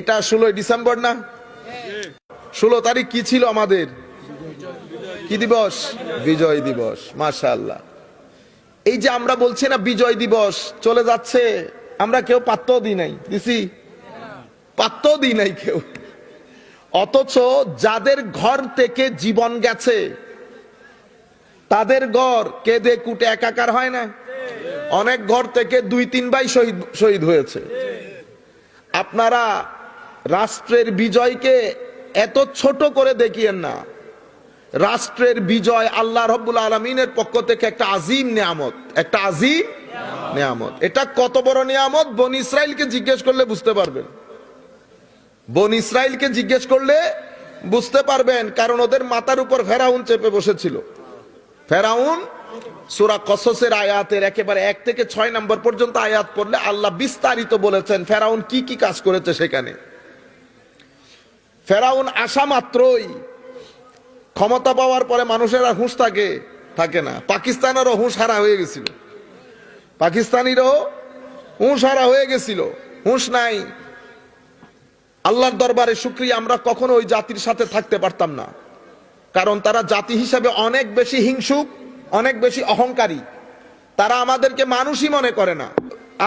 এটা 16 ডিসেম্বর না? 16 তারিখ কি ছিল আমাদের? কি দিবস? বিজয় দিবস। মাশাআল্লাহ। এই যে আমরা বলছি না বিজয় দিবস চলে যাচ্ছে, আমরা কেউ পাত্তাও দিই নাই, দিছি? পাত্তাও দিই নাই কেউ। অথচ যাদের ঘর থেকে জীবন গেছে তাদের ঘর কেঁদে কুটে একাকার হয় না? অনেক ঘর থেকে 2-3 ভাই শহীদ হয়েছে। আপনারা রাষ্ট্রের বিজয়কে এত ছোট করে দেখিয়েন না। রাষ্ট্রের বিজয় আল্লাহ রাব্বুল আলামিনের পক্ষ থেকে একটা আজিম নিয়ামত, একটা আজিম নিয়ামত। এটা কত বড় নিয়ামত বনি ইসরাইলকে জিজ্ঞেস করলে বুঝতে পারবেন। বনি ইসরাইলকে জিজ্ঞেস করলে বুঝতে পারবেন, কারণ ওদের মাথার উপর ফেরাউন চেপে বসেছিল। ফেরাউন সূরা কসসের আয়াতের একেবারে 1 থেকে 6 নম্বর পর্যন্ত আয়াত পড়লে আল্লাহ বিস্তারিত বলেছেন ফেরাউন কি কি কাজ করেছে। সেখানে ফেরাউন আসা মাত্রই ক্ষমতা পাওয়ার পরে মানুষের আর হুঁশ থাকে না। পাকিস্তানেরও হুঁশ হারা হয়ে গেছিল, পাকিস্তানিরও হুঁশ হারা হয়ে গেছিল, হুঁশ নাই। আল্লাহর দরবারে শুকরিয়া, আমরা কখনো ওই জাতির সাথে থাকতে পারতাম না, কারণ তারা জাতি হিসাবে অনেক বেশি হিংসুক, অনেক বেশি অহংকারী। তারা আমাদেরকে মানুষই মনে করে না।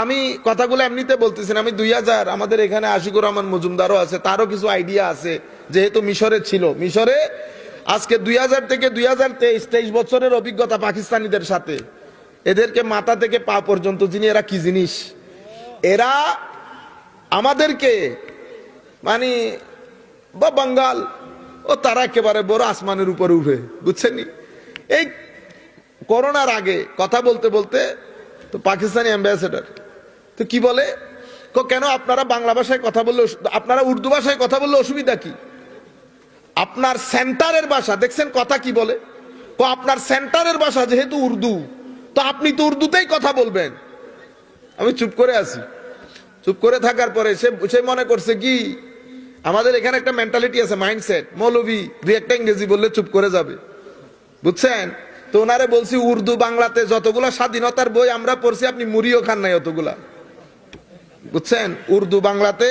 আমি কথাগুলো এমনিতে বলতেছি না। আমি 2000 আমাদের এখানে আশিকুর রহমান মজুমদারও আছে, তারও কিছু আইডিয়া আছে, যেহেতু মিশরে ছিল। মিশরে আজকে 2000 থেকে 2023 বছরের অভিজ্ঞতা পাকিস্তানিদের সাথে। এদেরকে মাথা থেকে পা পর্যন্ত যিনি, এরা কি জিনিস। এরা আমাদেরকে মানে বা বাঙ্গাল ও তারা একেবারে বড় আসমানের উপরে উঠে, বুঝছেন? এই করোনার আগে কথা বলতে বলতে তো পাকিস্তানি অ্যাম্বাসেডার তো কি বলে, কেন আপনারা বাংলা ভাষায় কথা বললে, আপনারা উর্দু ভাষায় কথা বললে অসুবিধা কি? আপনার সেন্টারের ভাষা দেখছেন কথা কি বলে, আপনার সেন্টারের ভাষা যেহেতু উর্দু, তো আপনি তো উর্দুতেই কথা বলবেন। আমি চুপ করে আছি। চুপ করে থাকার পরে সে মনে করছে কি, আমাদের এখানে একটা মেন্টালিটি আছে, মাইন্ডসেট, মৌলবী দুই একটা ইংরেজি বললে চুপ করে যাবে, বুঝছেন? তো ওনারে বলছি উর্দু বাংলাতে যতগুলা স্বাধীনতার বই আমরা পড়ছি আপনি মুড়িও খান নাই অতগুলা, বুঝছেন? উর্দু বাংলাতে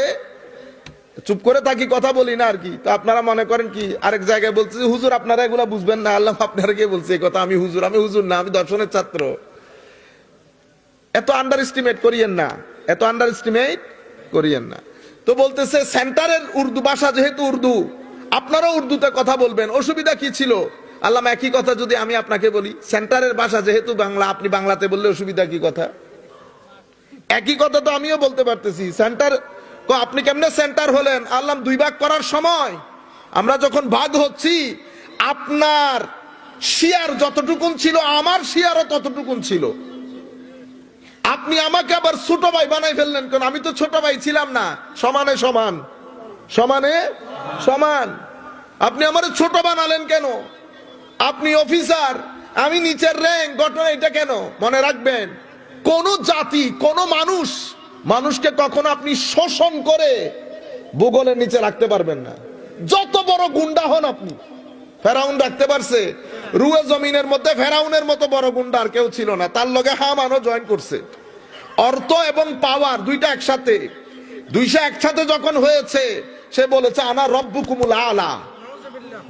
চুপ করে থাকি, কথা বলি না আর কি। তো আপনারা মনে করেন কি আরেক জায়গায় বলছি হুজুর আপনারা এগুলা বুঝবেন না। আল্লাহ আপনারা কে বলছে এই কথা? আমি হুজুর না, আমি দর্শনের ছাত্র। এত আন্ডার এস্টিমেট করিয়েন না, এত আন্ডার এস্টিমেট করিয়েন না। তো বলতেছে সেন্টারের উর্দু ভাষা যেহেতু উর্দু, আপনারাও উর্দুতে কথা বলবেন, অসুবিধা কি ছিল? আল্লাহ একই কথা যদি আমি আপনাকে বলি, সেন্টারের ভাষা যেহেতু বাংলা, আপনি বাংলাতে বললে অসুবিধা কি কথা? একই কথা তো আমিও বলতে পারতেছি। সেন্টার আপনি কেমনে সেন্টার হলেন? আল্লাহ 2 ভাগ করার সময় আমরা যখন ভাগ হচ্ছি, আপনার শেয়ার যতটুকুন ছিল আমার শেয়ারও ততটুকুন ছিল। আপনি আমাকে আবার ছোট ভাই বানাই ফেললেন কেন? আমি তো ছোট ভাই ছিলাম না। সমানে সমান, সমানে সমান। আপনি আমার ছোট বানালেন কেন? আপনি অফিসার, আমি নিচের র্যাঙ্ক, ঘটনা এটা কেন? মনে রাখবেন, কোন জাতি, কোন মানুষকে কখনো আপনি শোষণ করে ভূগোলের নিচে রাখতে পারবেন না, যত বড় গুন্ডা হন আপনি। ফেরাউন রাখতে পারছে? রুয়ে জমিনের মধ্যে ফেরাউনের মতো বড় গুন্ডা আর কেউ ছিল না। তার লগে হামানও জয়েন করছে। অর্থ এবং পাওয়ার দুইটা একসাথে, একসাথে যখন হয়েছে, সে বলেছে আনা রব্বুকুমুল আলা।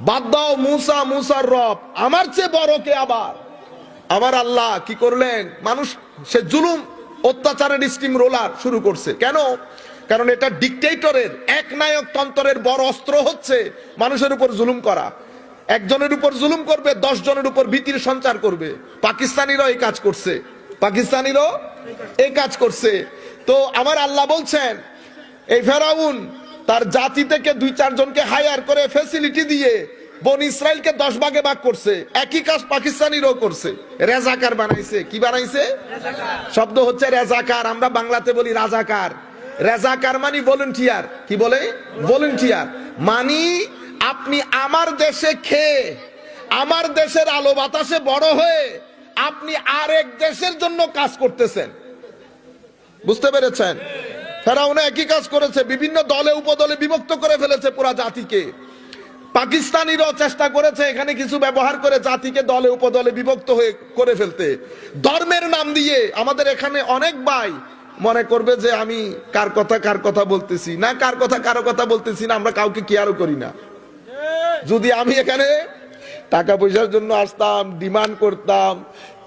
বাদ দাও মুসার রব, আমার চেয়ে বড় কে আবার? আমার আল্লাহ কি করলেন? মানুষ সে জুলুম অত্যাচারের স্টিম রোলার শুরু করছে। কেন? কারণ এটা ডিকটেটরের একনায়ক তন্ত্রের বড় অস্ত্র হচ্ছে মানুষের উপর জুলুম করা। একজনের উপর জুলুম করবে, 10 জনের উপর ভীতির সঞ্চার করবে। পাকিস্তানিরাও এই কাজ করছে, পাকিস্তানিরাও এই কাজ করছে। তো আমার আল্লাহ বলছেন এই ফেরাউন তার জাতি থেকে 2-4 জনকে হায়ার করে ফ্যাসিলিটি দিয়ে বনি ইসরাইলকে 10 ভাগে ভাগ করছে। একই কাজ পাকিস্তানিরাও করছে, রেজাকার বানাইছে। কি বানাইছে? শব্দ হচ্ছে রেজাকার, আমরা বাংলাতে বলি রাজাকার। রেজাকার মানে ভলেন্টিয়ার। কি বলে? ভলেন্টিয়ার মানে আপনি আমার দেশে খেয়ে, আমার দেশের আলো বাতাসে বড় হয়ে আপনি আরেক দেশের জন্য কাজ করতেছেন। বুঝতে পেরেছেন? ফেরাউন একই কাজ করেছে, বিভিন্ন দলে উপদলে বিভক্ত করে ফেলেছে পুরা জাতিকে। পাকিস্তানিরাও চেষ্টা করেছে এখানে কিছু ব্যবহার করে জাতিকে দলে উপদলে বিভক্ত হয়ে করে ফেলতে। ধর্মের নাম দিয়ে আমাদের এখানে অনেক ভাই মনে করবে যে আমি কার কথা বলতেছি না, কারো কথা বলতেছি না, আমরা কাউকে কেয়ারও করি না। যদি আমি এখানে টাকা পয়সার জন্য আসতাম, ডিমান্ড করতাম,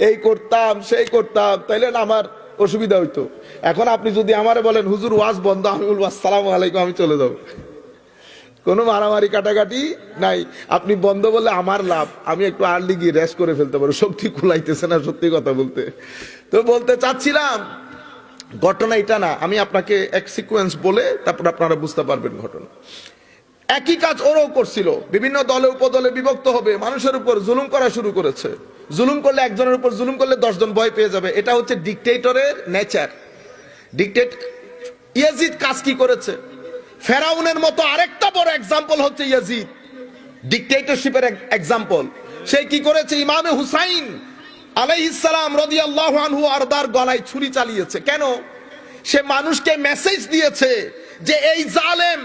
এই করতাম সেই করতাম, তাইলে না আমার অসুবিধা হইতো। এখন আপনি যদি আমারে বলেন হুজুর ওয়াজ বন্ধ, আমি বলবো আসসালামু আলাইকুম, আমি চলে যাবো। কোনো মারামারি কাটাকাটি নাই। আপনি বন্ধ বললে আমার লাভ, আমি একটু আর্লি গিয়ে রেস্ট করে ফেলতে পারবো। শক্তি কুলাইতেছে না সত্যি কথা বলতে। তো বলতে চাচ্ছিলাম ঘটনা এটা না, আমি আপনাকে এক সিকোয়েন্স বলে তারপর আপনারা বুঝতে পারবেন ঘটনা। একই কাজ ওরাও করছিল, বিভিন্ন দলে উপদলে বিভক্ত হবে, মানুষের উপর জুলুম করা শুরু করেছে। জুলুম করলে একজনের উপর জুলুম করলে 10 জন ভয় পেয়ে যাবে, এটা হচ্ছে ডিকটেটরের নেচার। ইয়াজিদ কাজ কি করেছে? ফেরাউনের মতো আরেকটা বড় এক্সাম্পল হচ্ছে ইয়াজিদ, ডিকটেটরশিপের এক্সাম্পল। সে কি করেছে? ইমামে হুসাইন আলাইহিস সালাম রাদিয়াল্লাহু আনহু আরদার গলায় ছুরি চালিয়েছে। কেন? সে মানুষকে মেসেজ দিয়েছে যে এই জালেম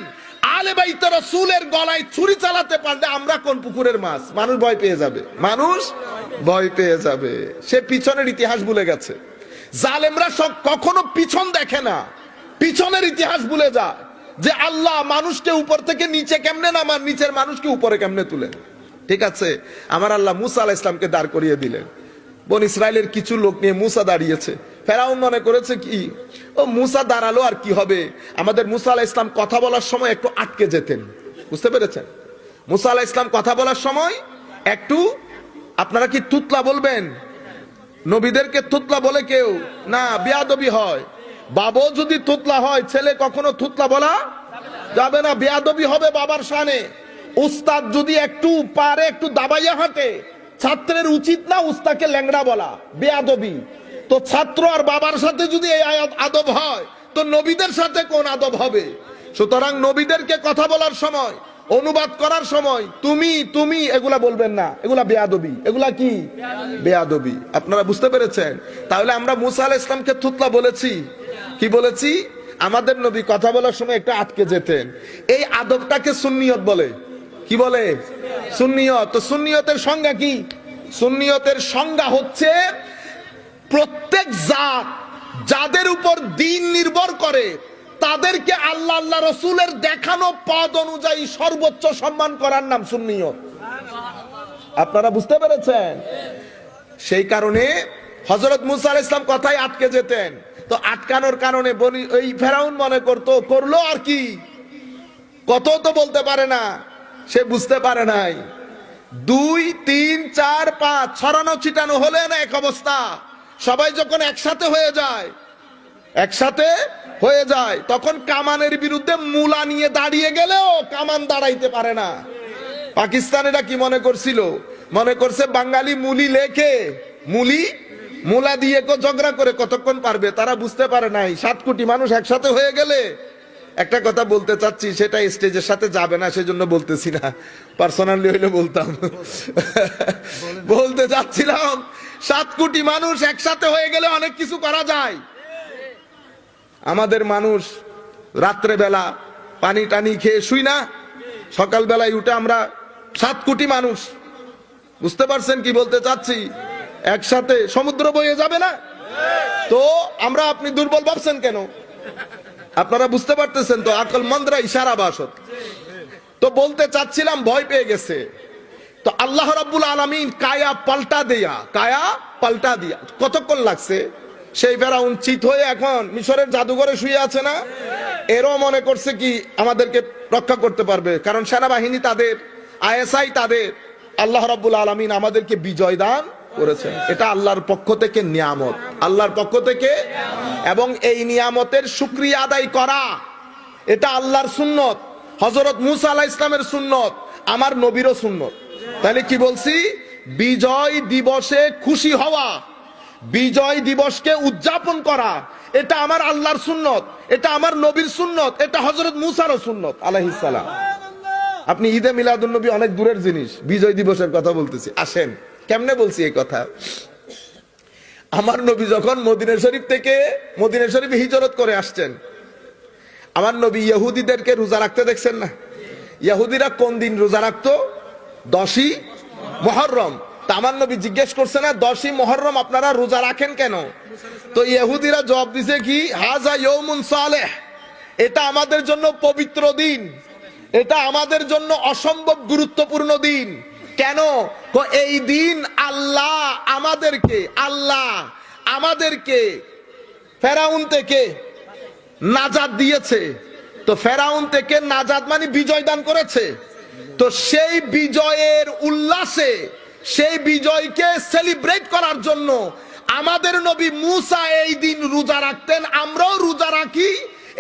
আলে বাইত রাসূলের গলায় ছুরি চালাতে পারলে আমরা কোন পুকুরের মাছ? মানুষ ভয় পেয়ে যাবে, মানুষ ভয় পেয়ে যাবে। সে পিছনের ইতিহাস ভুলে গেছে। জালেমরা সব কখনো পিছন দেখে না, পিছনের ইতিহাস ভুলে যায় যে আল্লাহ মানুষকে উপর থেকে নিচে কেমনে নামান, নিচের মানুষকে উপরে কেমনে তুলেন। ঠিক আছে, আমার আল্লাহ মুসা আলাইহিস সালামকে দাঁড় করিয়ে দিলেন। বন ইসরায়েলের কিছু লোক নিয়ে মুসা দাঁড়িয়েছে। ফেরাউন মনে করেছে কি ও মুসা দাঁড়ালো আর কি হবে, আমাদের মুসা আলাইহিস সালাম কথা বলার সময় একটু আটকে যেতেন। বুঝতে পেরেছেন? মুসা আলাইহিস সালাম কথা বলার সময় একটু, আপনারা কি তুতলা বলবেন? নবীদেরকে তুতলা বলে কেউ না, বেয়াদবি হয়। বাবাও যদি তুতলা হয়, ছেলে কখনো তুতলা বলা যাবে না, বেয়াদবি হবে বাবার শানে। উস্তাদ যদি একটু পারে একটু দাবাইয়া হাঁটে, ছাত্রের উচিত না উস্তাদকে ল্যাংড়া বলা, বেয়াদবি। তো ছাত্র আর বাবার সাথে যদি এই আদব হয়, তো নবীদের সাথে কোন আদব হবে? সুতরাং নবীদেরকে কথা বলার সময়, অনুবাদ করার সময় তুমি এগুলা বলবেন না, এগুলা বেয়াদবি। এগুলা কি? বেয়াদবি। আপনারা বুঝতে পেরেছেন? তাহলে আমরা মুসা আলাইহিস সালামকে তুতলা বলেছি, কি বলেছি? আমাদের নবী কথা বলার সময় একটু আটকে যেতেন। এই আদবটাকে সুন্নিয়ত বলে। কি বলে? সুন্নিয়ত। তো সুন্নিয়তের সংজ্ঞা কি? সুন্নিয়তের সংজ্ঞা হচ্ছে প্রত্যেক জাত যাদের উপর দ্বীন নির্ভর করে তাদেরকে আল্লাহ আল্লাহ রাসূলের দেখানো পথ অনুযায়ী সর্বোচ্চ সম্মান করার নাম সুন্নিয়ত। আপনারা বুঝতে পেরেছেন? সেই কারণে হযরত মুসা আলাইহিস সালাম কথায় আটকে যেতেন। তো আটকানোর কারণে ওই ফেরাউন মনে করলো আর কি, কত তো বলতে পারে না, সে বুঝতে পারে নাই। 2, 3, 4, 5 ছড়ানো ছিটানো হলে না এক অবস্থা। সবাই যখন একসাথে হয়ে যায় তখন কামানের বিরুদ্ধে মূলা নিয়ে দাঁড়িয়ে গেলেও কামান দাঁড়াইতে পারে না। পাকিস্তানিরা কি মনে করছিল? মনে করছে বাঙালি মুলি লেখে মূলা দিয়ে ঝগড়া করে কতক্ষণ পারবে। তারা বুঝতে পারে নাই 7 কোটি মানুষ একসাথে হয়ে গেলে, একটা কথা বলতে চাচ্ছি, সেটা স্টেজের সাথে যাবে না, সেজন্য বলতেছি না, পার্সোনালি হইলে বলতাম। বলতে চাচ্ছিলাম 7 কোটি মানুষ একসাথে হয়ে গেলে অনেক কিছু করা যায়। আমাদের মানুষ রাত্রে বেলা পানি টানি খেয়ে শুই না, সকাল বেলায় উঠে আমরা 7 কোটি মানুষ, বুঝতে পারছেন কি বলতে চাচ্ছি? একসাথে সমুদ্র বয়ে যাবে না তো আমরা, আপনি দুর্বল ভাবছেন কেন? আপনারা বুঝতে পারতেছেন তো? আকল মন্দ্রা ইশারা বাসত। তো বলতে চাচ্ছিলাম ভয় পেয়ে গেছে। তো আল্লাহ রাব্বুল আলামিন কায়া পাল্টা দিয়া কতক্ষণ লাগছে? সেই ফেরাউন চিত হয়ে এখন মিশরের জাদুঘরে শুয়ে আছে না? এরও মনে করছে কি আমাদেরকে রক্ষা করতে পারবে, কারণ সেনাবাহিনী তাদের, আইএসআই তাদের। আল্লাহ রাব্বুল আলামিন আমাদেরকে বিজয় দান করেছেন, এটা আল্লাহর পক্ষ থেকে নিয়ামত, আল্লাহর পক্ষ থেকে। এবং এই নিয়ামতের শুকরিয়া আদায় করা এটা আল্লাহর সুন্নত, হযরত মুসা আলাইহিস সালামের সুন্নত, আমার নবীরও সুন্নত। তাহলে কি বলছি? বিজয় দিবসে খুশি হওয়া, বিজয় দিবসকে উদযাপন করা, এটা আমার আল্লাহর সুন্নত, এটা আমার নবীর সুন্নত, এটা হযরত মুসারও সুন্নত আলাইহিস সালাম। আপনি ঈদে মিলাদুন নবী অনেক দূরের জিনিস, বিজয় দিবসের কথা বলতেছি। আসেন কেমনে বলছি এই কথা? আমার নবী যখন মদিনা শরীফ থেকে মদিনা শরীফে হিজরত করে আসছেন, আমার নবী ইহুদিদেরকে রোজা রাখতে দেখছেন না? ইহুদিরা কোন দিন রোজা রাখতো? 10ই মুহররম। তা আমার নবী জিজ্ঞেস করছে না 10ই মুহররম আপনারা রোজা রাখেন কেন? তো ইহুদিরা জবাব দিছে কি, হাজা ইয়াউমুন সালেহ, এটা আমাদের জন্য পবিত্র দিন, এটা আমাদের জন্য অসম্ভব গুরুত্বপূর্ণ দিন। কেন? এই দিন আল্লাহ আমাদেরকে ফেরাউন থেকে নাজাত দিয়েছে। তো ফেরাউন থেকে নাজাত মানে বিজয় দান করেছে। তো সেই বিজয়ের উল্লাসে, সেই বিজয়কে সেলিব্রেট করার জন্য আমাদের নবী মুসা এই দিন রোজা রাখতেন, আমরাও রোজা রাখি,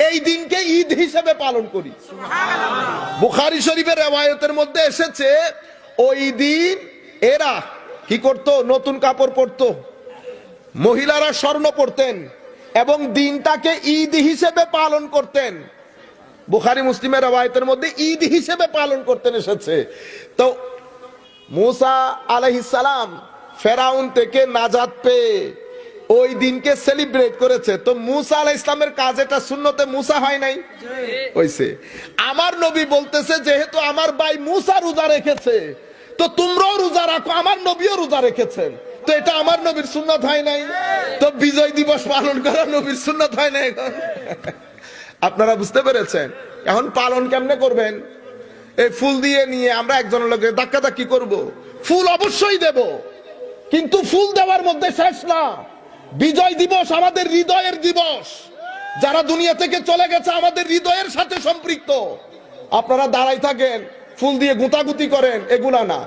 এই দিনকে ঈদ হিসেবে পালন করি। বুখারী শরীফের রিওয়ায়াতের মধ্যে এসেছে ওই দিন এরা কি করত, নতুন কাপড় পরতো, মহিলারা স্বর্ণ পরতেন এবং দিনটাকে ঈদ হিসেবে পালন করতেন। বুখারী মুসলিমের রিওয়ায়াতের মধ্যে ঈদ হিসেবে পালন করতেন এসেছে। তো মুসা আলাইহিস সালাম ফেরাউন থেকে নাজাত পেয়ে ওই দিনকে সেলিব্রেট করেছে। তো মুসা আলাইহিস সালামের কাজ এটা সুন্নতে মুসা হয় নাই, হইছে। আমার নবী বলতেছে যেহেতু আমার ভাই মুসা রোজা রেখেছে তো তোমরাও রোজা রাখো, আমার নবীও রোজা রেখেছেন, তো এটা আমার নবীর সুন্নত হয় নাই? তো বিজয় দিবস পালন করা নবীর সুন্নত হয় নাই? আপনারা বুঝতে পেরেছেন? এখন পালন কেমনে করবেন? এই ফুল দিয়ে নিয়ে আমরা একজনের লোকে ধাক্কাধাক্কি করব? ফুল অবশ্যই দেব, কিন্তু ফুল দেওয়ার মধ্যে শেষ না। বিজয় দিবস আমাদের হৃদয়ের দিবস, যারা দুনিয়া থেকে চলে গেছে আমাদের হৃদয়ের সাথে সম্পৃক্ত। আপনারা দাঁড়াই থাকেন, ফুল দিয়ে গুতাগুতি করেন, এগুলা না।